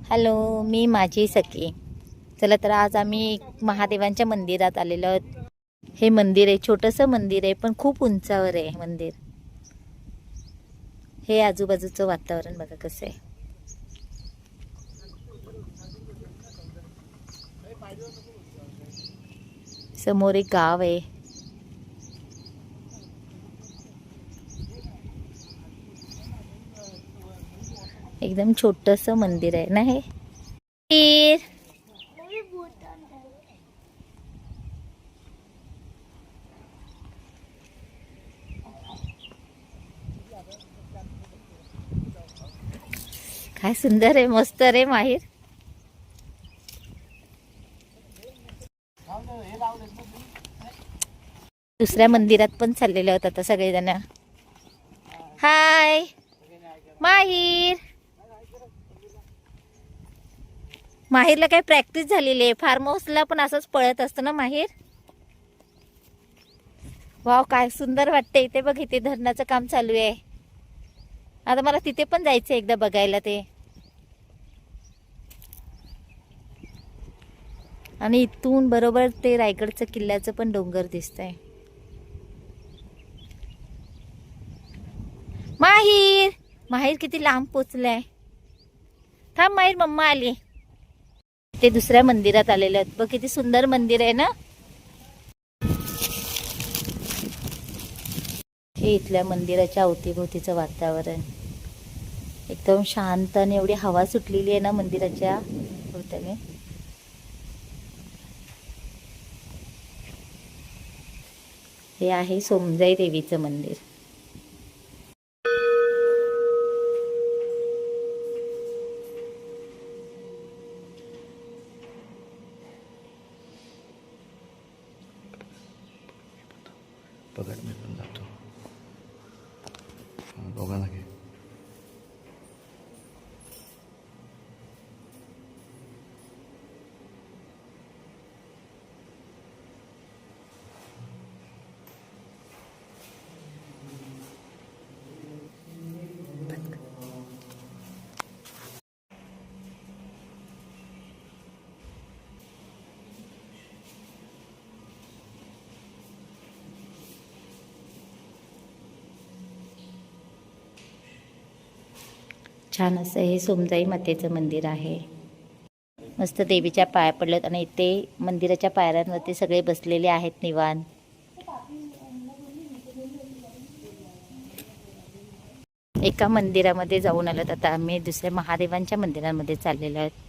Hello, मी माझी सखी. चला तर आज आम्ही महादेवांच्या मंदिरात आलेलो आहोत. हे मंदिर आहे, छोटंसं मंदिर आहे पण खूप उंचावर आहे मंदिर. हे आजूबाजूचं वातावरण बघा कसं आहे. समोर एक गाव आहे. एकदम छोटंसं मंदिर आहे ना हे. काय सुंदर आहे, मस्त रे माहीर. दुसऱ्या मंदिरात पण चाललेले होते आता सगळेजण. हाय माहीर. माहीरला काय प्रॅक्टिस झालेली आहे. फार्म हाऊसला पण असंच पळत असतं ना माहीर. वाव, काय सुंदर वाटते इथे. बघ, इथे धरणाचं काम चालू आहे. आता मला तिथे पण जायचं एकदा बघायला ते. आणि इथून बरोबर ते रायगडचं किल्ल्याचं पण डोंगर दिसतंय. माहीर, माहीर किती लांब पोचलाय. थांब माहीर, मम्मा आली. ते दुसऱ्या मंदिरात आलेले आहेत. बघ किती सुंदर मंदिर आहे ना. हे इथल्या मंदिराच्या अवतीभोवतीचं वातावरण एकदम शांत आणि एवढी हवा सुटलेली आहे ना मंदिराच्या भोवताली. हे आहे सोमजाई देवीचं मंदिर. पकड मी पण जातो. दोघांना घे. छान असं हे सोमजाई मातेचं मंदिर आहे. मस्त देवीच्या पाया पडलेत आणि इथे मंदिराच्या पायऱ्यांवरती सगळे बसलेले आहेत निवांत. एका मंदिरामध्ये जाऊन आलोत. आता आम्ही दुसऱ्या महादेवांच्या मंदिरांमध्ये चाललेलो आहोत.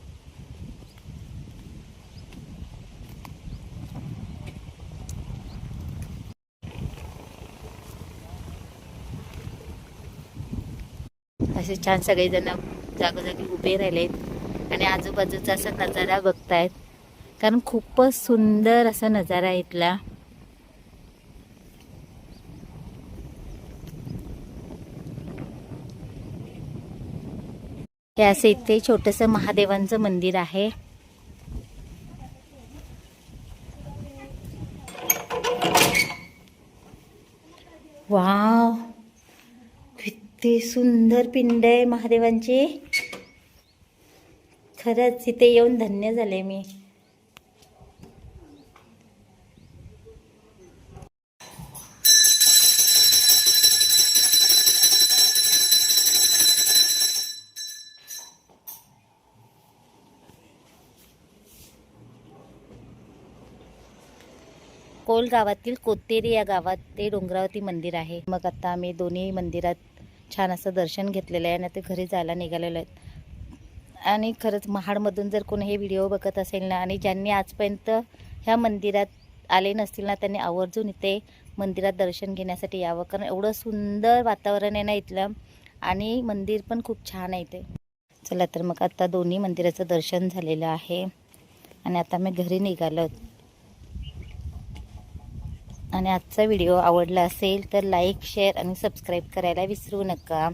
असे छान सगळेजण जागोजागी उभे राहिलेत आणि आजूबाजूचा असा नजारा बघतायत. कारण खूपच सुंदर असा नजारा आहे इथला. हे असे इथे छोटंसं महादेवांचं मंदिर आहे. वाव, किती सुंदर पिंड आहे महादेवांची. खरंच इथे येऊन धन्य झाले मी. कोल गावातील कोतेरी या गावात ते डोंगरावरती मंदिर आहे. मग आता आम्ही दोन्ही मंदिरात छान असं दर्शन घेतलेलं आहे आणि ते घरी जायला निघालेलो आहेत. आणि खरंच महाडमधून जर कोणी हे व्हिडिओ बघत असेल ना आणि ज्यांनी आजपर्यंत ह्या मंदिरात आले नसतील ना, त्यांनी आवर्जून इथे मंदिरात दर्शन घेण्यासाठी यावं. कारण एवढं सुंदर वातावरण आहे ना इथलं आणि मंदिर पण खूप छान आहे इथे. चला तर मग आता दोन्ही मंदिराचं दर्शन झालेलं आहे आणि आता मी घरी निघालो. आणि आजचा व्हिडिओ आवडला असेल तर लाईक, शेअर आणि सबस्क्राईब करायला विसरू नका.